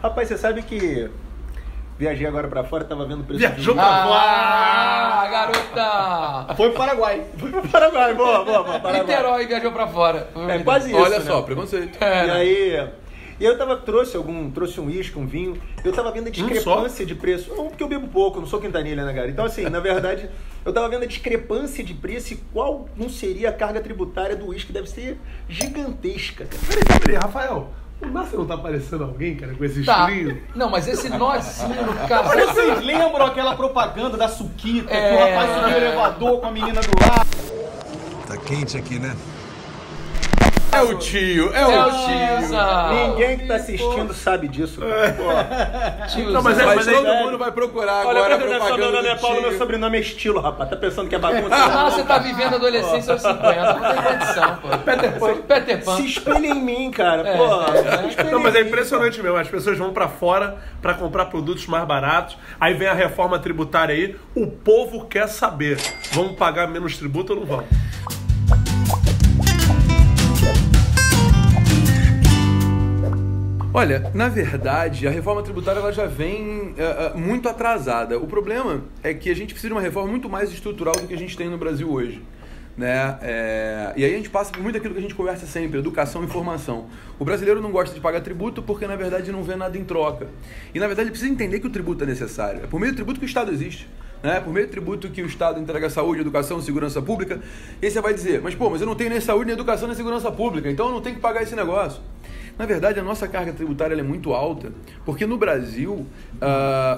Rapaz, você sabe que viajei agora pra fora, tava vendo o preço. Viajou pra fora! Ah, garota! Foi pro Paraguai. Foi pro Paraguai, boa, Paraguai. Niterói viajou pra fora. É quase isso, Olha né? só, preconceito. E aí... E eu trouxe um uísque, um vinho. Eu tava vendo a discrepância de preço. Não, porque eu bebo pouco, eu não sou Quintanilha, né, cara? Então, assim, na verdade, eu tava vendo a discrepância de preço e qual não seria a carga tributária do uísque. Deve ser gigantesca, cara. Peraí, Rafael. O Nasser não tá parecendo alguém, cara, com esse Tá. estrinho? Não, mas esse nozinho no caso. Vocês lembram aquela propaganda da Suquita, que o rapaz subiu o elevador com a menina do lado? Tá quente aqui, né? É o tio. Ninguém que tá assistindo sabe disso, cara. Pô. Tio, Não, mas Mas todo velho. mundo vai procurar Olha, agora a presta atenção, meu propaganda nome é do Paulo, meu tio. sobrenome é Estilo, rapaz. Tá pensando que é bagunça? Ah, você tá vivendo a adolescência aos 50, não tem condição, pô. Peter Pan. Se espelha em mim, cara. Pô, espelha Não, mas em é mim, impressionante mesmo. As pessoas vão pra fora pra comprar produtos mais baratos. Aí vem a reforma tributária aí. O povo quer saber. Vamos pagar menos tributo ou não vamos? Olha, na verdade, a reforma tributária ela já vem muito atrasada. O problema é que a gente precisa de uma reforma muito mais estrutural do que a gente tem no Brasil hoje. Né? E aí a gente passa por muito aquilo que a gente conversa sempre, educação e informação. O brasileiro não gosta de pagar tributo porque, na verdade, não vê nada em troca. E, na verdade, ele precisa entender que o tributo é necessário. É por meio do tributo que o Estado existe. Né? Por meio do tributo que o Estado entrega saúde, educação, segurança pública. E aí você vai dizer, mas eu não tenho nem saúde, nem educação, nem segurança pública, então eu não tenho que pagar esse negócio. Na verdade, a nossa carga tributária ela é muito alta, porque no Brasil,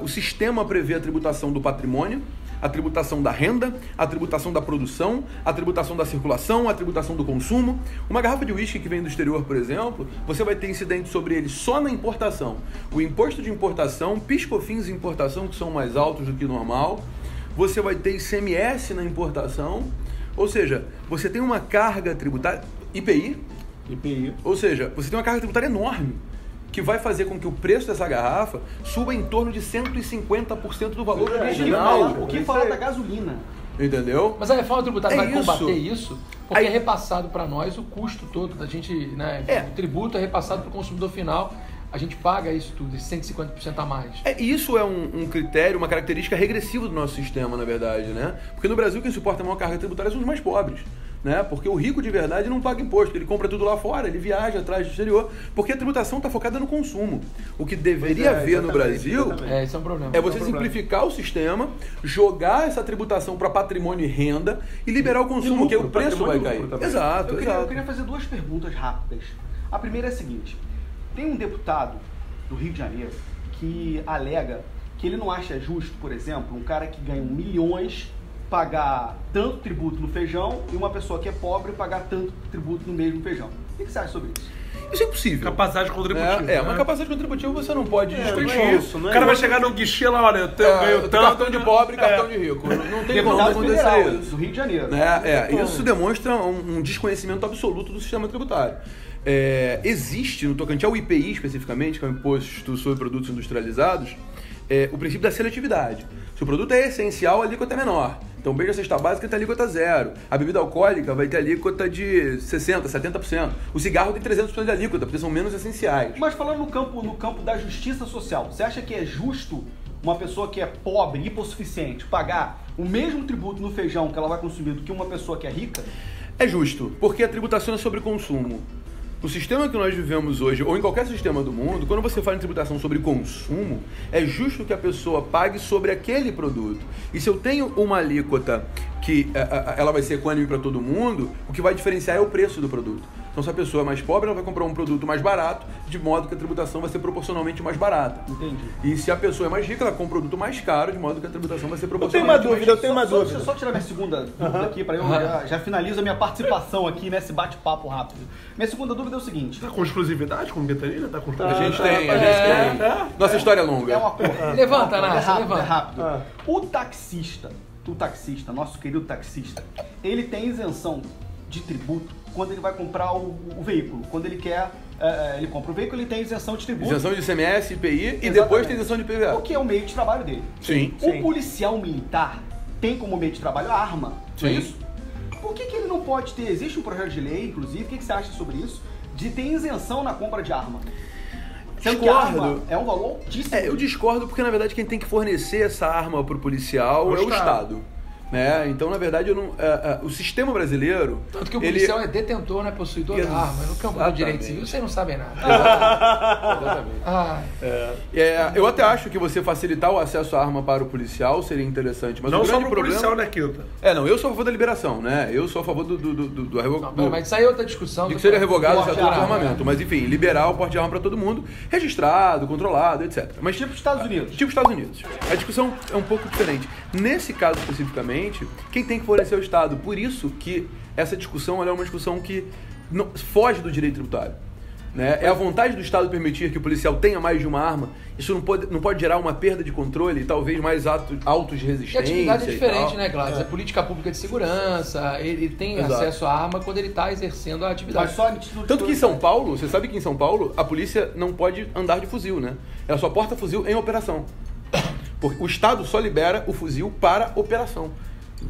o sistema prevê a tributação do patrimônio, a tributação da renda, a tributação da produção, a tributação da circulação, a tributação do consumo. Uma garrafa de uísque que vem do exterior, por exemplo, você vai ter incidente sobre ele só na importação. O imposto de importação, PIS/COFINS de importação, que são mais altos do que normal. Você vai ter ICMS na importação, ou seja, você tem uma carga tributária, IPI, ou seja, você tem uma carga tributária enorme, que vai fazer com que o preço dessa garrafa suba em torno de 150% do valor original. O que fala da gasolina? Entendeu? Mas a reforma tributária vai isso. combater isso, porque Aí- é repassado para nós o custo todo da gente, né? O tributo é repassado para o consumidor final. A gente paga isso tudo, esse 150% a mais. Isso é um critério, uma característica regressiva do nosso sistema, na verdade, né? Porque no Brasil quem suporta a maior carga tributária são os mais pobres, né? Porque o rico de verdade não paga imposto, ele compra tudo lá fora, ele viaja atrás do exterior, porque a tributação está focada no consumo. O que deveria haver no Brasil Esse é um problema. é você simplificar o sistema, jogar essa tributação para patrimônio e renda e liberar o consumo, lucro, que o preço vai patrimônio e cair. lucro também. Exato, Eu exato. queria fazer duas perguntas rápidas. A primeira é a seguinte: tem um deputado do Rio de Janeiro que alega que ele não acha justo, por exemplo, um cara que ganha milhões pagar tanto tributo no feijão e uma pessoa que é pobre pagar tanto tributo no mesmo feijão. O que você acha sobre isso? Isso é impossível. Capacidade contributiva. Uma né? capacidade contributiva você não pode discutir. não é isso, não O é cara vai isso. chegar no guichê lá, olha, eu ganho tanto. Cartão de pobre e cartão de rico. Não tem como Deputado acontecer federal isso. do Rio de Janeiro. Isso demonstra um desconhecimento absoluto do sistema tributário. Existe, no tocante ao IPI especificamente, que é o Imposto sobre Produtos Industrializados, o princípio da seletividade. Se o produto é essencial, a alíquota é menor. Então, beijo a cesta básica tem alíquota zero. A bebida alcoólica vai ter alíquota de 60%, 70%. O cigarro tem 300% de alíquota, porque são menos essenciais. Mas falando no campo da justiça social, você acha que é justo uma pessoa que é pobre, hipossuficiente, pagar o mesmo tributo no feijão que ela vai consumir do que uma pessoa que é rica? É justo, porque a tributação é sobre consumo. O sistema que nós vivemos hoje, ou em qualquer sistema do mundo, quando você fala em tributação sobre consumo, é justo que a pessoa pague sobre aquele produto. E se eu tenho uma alíquota que ela vai ser equânime para todo mundo, o que vai diferenciar é o preço do produto. Então, se a pessoa é mais pobre, ela vai comprar um produto mais barato, de modo que a tributação vai ser proporcionalmente mais barata. Entendi. E se a pessoa é mais rica, ela compra um produto mais caro, de modo que a tributação vai ser Eu tenho proporcionalmente uma dúvida, mais dúvida. Deixa eu só tirar minha segunda dúvida aqui, para eu já finalizo a minha participação aqui nesse bate-papo rápido. Minha segunda dúvida é o seguinte: Tá com exclusividade com Quintanilha? Tá com A exclusividade? gente tem. Nossa história é longa. é uma porra. Levanta, é Nácio, rápido, levanta. é rápido. O taxista, nosso querido taxista, ele tem isenção de tributo quando ele vai comprar o veículo. Quando ele quer, ele compra o veículo, ele tem isenção de tributo. Isenção de ICMS, IPI e Exatamente. depois tem isenção de PVA. Porque é o meio de trabalho dele. Sim. O policial militar tem como meio de trabalho a arma, não é Sim. isso? Por que ele não pode ter? Existe um projeto de lei, inclusive, o que você acha sobre isso? De ter isenção na compra de arma. Sendo que a arma é um valor altíssimo. Eu discordo porque, na verdade, quem tem que fornecer essa arma pro policial é o Estado. Né? Então, na verdade, o sistema brasileiro... Tanto que o policial é detentor, né? Possuidor da arma. No campo do direito civil, vocês não sabem nada. Exatamente. Eu até acho que você facilitar o acesso à arma para o policial seria interessante. Mas não o só grande pro problema... policial, né, Quinta? Não, eu sou a favor da liberação, né? Eu sou a favor do revogado. Mas isso aí é outra discussão. De que seja revogado o estatuto de armamento. Mas, enfim, liberar o porte de arma para todo mundo, registrado, controlado, etc. Mas tipo Estados Unidos. Tipo Estados Unidos. A discussão é um pouco diferente. Nesse caso, especificamente, quem tem que fornecer é o Estado. Por isso que essa discussão é uma discussão que foge do direito tributário. Né? É a vontade do Estado permitir que o policial tenha mais de uma arma. Isso não pode gerar uma perda de controle, talvez mais autos de resistência. E a atividade é diferente, né, Gladys? É política pública de segurança, ele tem acesso à arma quando ele está exercendo a atividade. Mas só tanto que em São Paulo, você sabe que em São Paulo a polícia não pode andar de fuzil, né? Ela só porta fuzil em operação. Porque o Estado só libera o fuzil para operação.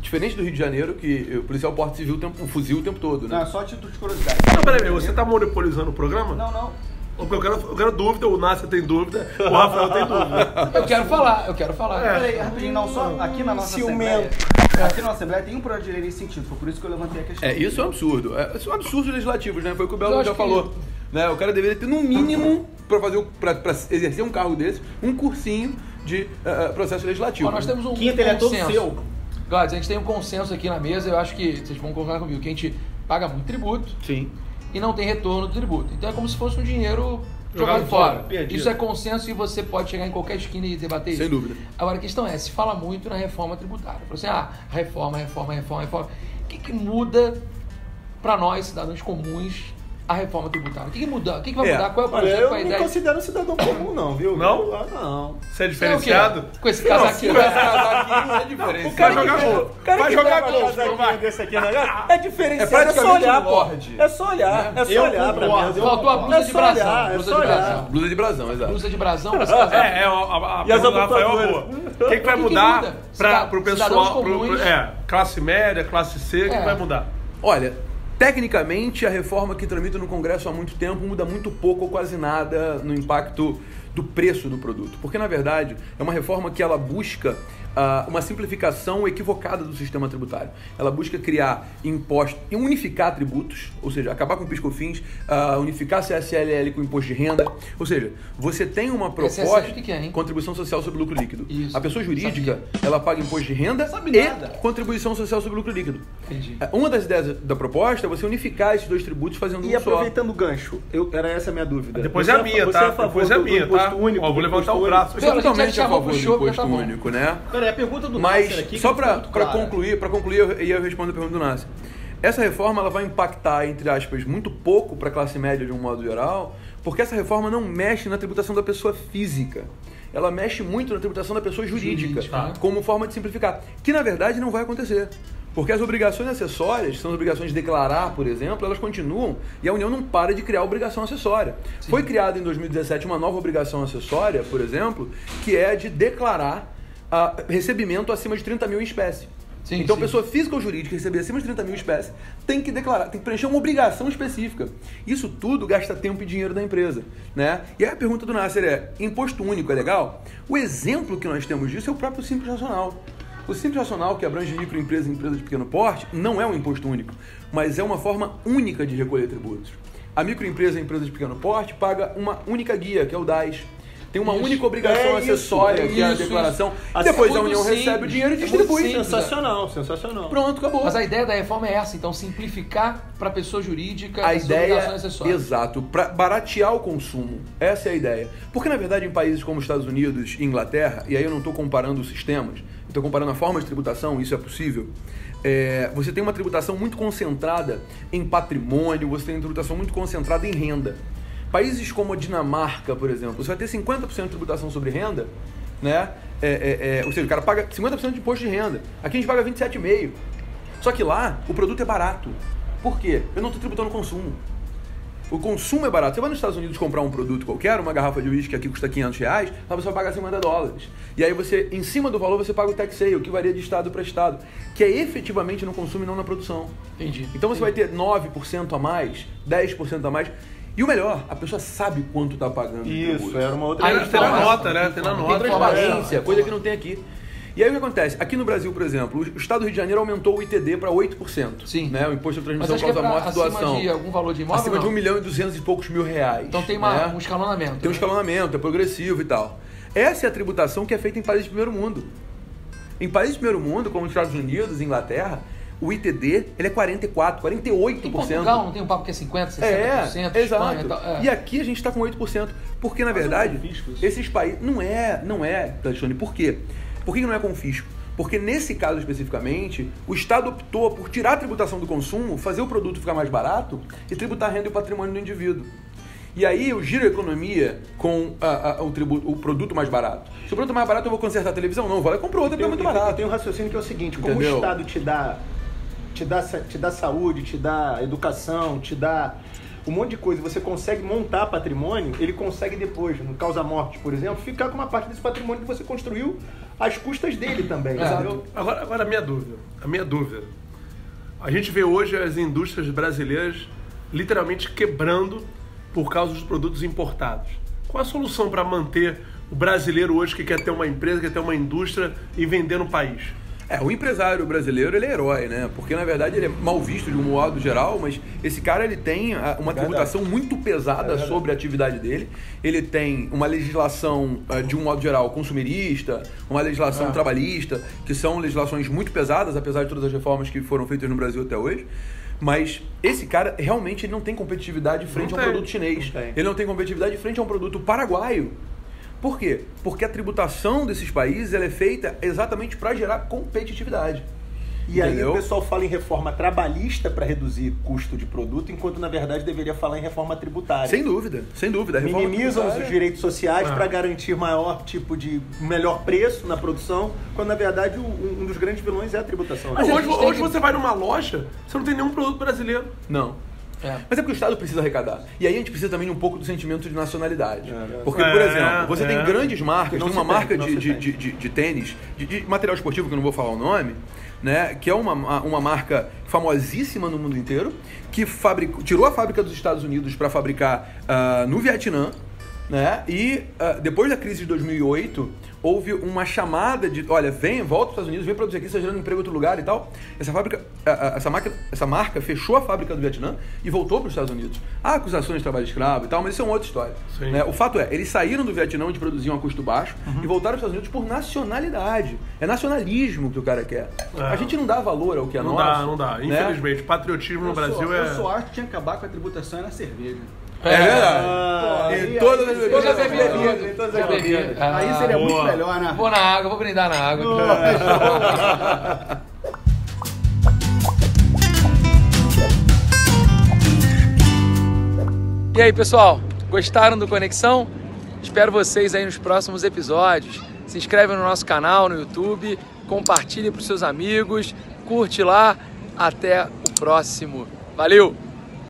Diferente do Rio de Janeiro, que o policial porta o fuzil o tempo todo, né? Não, só título de curiosidade. Não, peraí, você tá monopolizando o programa? Não. Porque eu quero dúvida, o Nácia tem dúvida, o Rafael tem dúvida. Eu quero falar. Peraí, rapidinho, não, só aqui na nossa Assembleia. Aqui na nossa Assembleia tem um projeto de lei nesse sentido, foi por isso que eu levantei a questão. Isso é um absurdo. São absurdos legislativos, né? Foi o que o Belo já falou. Né? O cara deveria ter, no mínimo, para exercer um cargo desse, um cursinho de processo legislativo. Nós temos um Quinta, ele é todo seu. Gladys, a gente tem um consenso aqui na mesa, eu acho que vocês vão concordar comigo, que a gente paga muito tributo. Sim. E não tem retorno do tributo. Então é como se fosse um dinheiro jogado fora. Isso é consenso e você pode chegar em qualquer esquina e debater isso. Sem dúvida. Agora a questão é, se fala muito na reforma tributária. Fala assim, reforma. O que muda para nós, cidadãos comuns, a reforma tributária? O que muda? O que vai mudar? Qual é o projeto? Eu qual é a não ideia? me considero um cidadão comum, não, viu? Não? Não. Você é diferenciado? Com esse casaquinho. Com esse casaquinho é diferente. Vai jogar gol. Vai jogar gol. Desse aqui, é diferenciado, é só olhar, pô. É só olhar, pra mim. Faltou a blusa de brasão. Blusa de brasão, exato. Blusa de brasão, pra esse casaco. A pergunta do Rafael é boa. O que vai mudar pro pessoal, classe média, classe C, o que vai mudar? Olha, tecnicamente, a reforma que tramita no Congresso há muito tempo muda muito pouco ou quase nada no impacto do preço do produto. Porque, na verdade, é uma reforma que ela busca uma simplificação equivocada do sistema tributário. Ela busca criar impostos e unificar tributos, ou seja, acabar com o PIS/COFINS, unificar CSLL com imposto de renda. Ou seja, você tem uma proposta de contribuição social sobre lucro líquido. Isso, a pessoa jurídica, ela paga imposto de renda e contribuição social sobre lucro líquido. Entendi. Uma das ideias da proposta é você unificar esses dois tributos fazendo um só. E aproveitando o gancho, era essa a minha dúvida. Depois é a minha, tá? Depois é a minha, tá? Vou levantar o braço. Eu sou totalmente a favor do imposto único, né? Peraí, a pergunta do Mas Nasser aqui, só para concluir, eu respondo a pergunta do Nasser. Essa reforma ela vai impactar, entre aspas, muito pouco para a classe média de um modo geral, porque essa reforma não mexe na tributação da pessoa física. Ela mexe muito na tributação da pessoa jurídica, como forma de simplificar, que na verdade não vai acontecer. Porque as obrigações acessórias, que são as obrigações de declarar, por exemplo, elas continuam e a União não para de criar obrigação acessória. Sim. Foi criada em 2017 uma nova obrigação acessória, por exemplo, que é de declarar recebimento acima de 30 mil em espécie. Sim, então, pessoa física ou jurídica que receber acima de 30 mil em espécie tem que declarar, tem que preencher uma obrigação específica. Isso tudo gasta tempo e dinheiro da empresa, né? E aí a pergunta do Nasser é, imposto único é legal? O exemplo que nós temos disso é o próprio Simples Nacional. O Simples Nacional, que abrange microempresa e empresa de pequeno porte, não é um imposto único, mas é uma forma única de recolher tributos. A microempresa e a empresa de pequeno porte paga uma única guia, que é o DAS. Tem uma única obrigação acessória, que é a declaração. E depois a União recebe o dinheiro e distribui. Sensacional. Pronto, acabou. Mas a ideia da reforma é essa, então, simplificar para a pessoa jurídica as obrigações acessórias. Exato, para baratear o consumo. Essa é a ideia. Porque, na verdade, em países como Estados Unidos e Inglaterra, e aí eu não estou comparando os sistemas, estou comparando a forma de tributação, isso é possível, você tem uma tributação muito concentrada em patrimônio, você tem uma tributação muito concentrada em renda. Países como a Dinamarca, por exemplo, você vai ter 50% de tributação sobre renda, né? Ou seja, o cara paga 50% de imposto de renda. Aqui a gente paga 27,5%. Só que lá, o produto é barato. Por quê? Eu não estou tributando o consumo. O consumo é barato. Você vai nos Estados Unidos comprar um produto qualquer, uma garrafa de uísque que aqui custa $500, lá você vai pagar $50. E aí você, em cima do valor, você paga o tax sale, que varia de estado para estado, que é efetivamente no consumo e não na produção. Entendi. Então você vai ter 9% a mais, 10% a mais. E o melhor, a pessoa sabe quanto tá pagando de Isso, tributo. era uma outra Aí, Tem na nota, né? Tem na Tem nota. transparência, coisa que não tem aqui. E aí o que acontece? Aqui no Brasil, por exemplo, o Estado do Rio de Janeiro aumentou o ITD para 8%. Sim. Né? O Imposto de Mas Transmissão acho que é Causa Morte e acima Doação. de algum valor de imóvel, Acima de não? 1 milhão e 200 e poucos mil reais. Então tem né? um escalonamento. Tem um né? escalonamento, é progressivo e tal. Essa é a tributação que é feita em países de primeiro mundo. Em países de primeiro mundo, como os Estados Unidos, Inglaterra, o ITD ele é 44%, 48%. Em Portugal não tem um papo que é 50%, 60%, É, Espanha exato. e tal. É. E aqui a gente está com 8%. Porque, na verdade, fisco isso. esses países... Não é, Tachone. Por quê? Por que não é com fisco? Porque nesse caso especificamente, o Estado optou por tirar a tributação do consumo, fazer o produto ficar mais barato e tributar a renda e o patrimônio do indivíduo. E aí eu giro a economia com o produto mais barato. Se o produto é mais barato, eu vou consertar a televisão? Não, eu vou lá e compro outra porque é muito barato. Tem um raciocínio que é o seguinte, como Entendeu? o Estado te dá saúde, te dá educação, te dá um monte de coisa, você consegue montar patrimônio, ele consegue depois, no causa-morte, por exemplo, ficar com uma parte desse patrimônio que você construiu às custas dele também, entendeu? Agora a minha dúvida. A gente vê hoje as indústrias brasileiras literalmente quebrando por causa dos produtos importados. Qual a solução para manter o brasileiro hoje que quer ter uma empresa, quer ter uma indústria e vender no país? O empresário brasileiro, ele é herói, né? Porque, na verdade, ele é mal visto de um modo geral, mas esse cara, ele tem uma tributação muito pesada sobre a atividade dele. Ele tem uma legislação, de um modo geral, consumerista, uma legislação trabalhista, que são legislações muito pesadas, apesar de todas as reformas que foram feitas no Brasil até hoje. Mas esse cara, realmente, ele não tem competitividade frente a um produto chinês. Ele não tem competitividade frente a um produto paraguaio. Por quê? Porque a tributação desses países ela é feita exatamente para gerar competitividade. E aí o pessoal fala em reforma trabalhista para reduzir custo de produto, enquanto na verdade deveria falar em reforma tributária. Sem dúvida. Minimizam os direitos sociais para garantir maior tipo de melhor preço na produção, quando na verdade um dos grandes vilões é a tributação. Mas hoje você vai numa loja, você não tem nenhum produto brasileiro. Não. Mas é porque o Estado precisa arrecadar. E aí a gente precisa também de um pouco do sentimento de nacionalidade. Porque, por exemplo, você tem grandes marcas, tem uma marca de tênis, de material esportivo, que eu não vou falar o nome, né, que é uma marca famosíssima no mundo inteiro, que tirou a fábrica dos Estados Unidos para fabricar no Vietnã, né, e depois da crise de 2008, houve uma chamada de, olha, volta para os Estados Unidos, vem produzir aqui, você está gerando emprego em outro lugar e tal. Essa marca fechou a fábrica do Vietnã e voltou para os Estados Unidos. Há acusações de trabalho escravo e tal, mas isso é uma outra história. Né? O fato é, eles saíram do Vietnã, onde produziam a custo baixo, e voltaram para os Estados Unidos por nacionalidade. É nacionalismo que o cara quer. A gente não dá valor ao que é nosso. Não dá. Né? Infelizmente, patriotismo no Brasil Eu só acho que tinha que acabar com a tributação na cerveja. É verdade. Em todas as Eu já bebi aqui. Aí seria muito melhor, né? Vou na água, vou brindar na água. E aí, pessoal? Gostaram do Conexão? Espero vocês aí nos próximos episódios. Se inscreve no nosso canal no YouTube, compartilhe para os seus amigos, curte lá. Até o próximo. Valeu!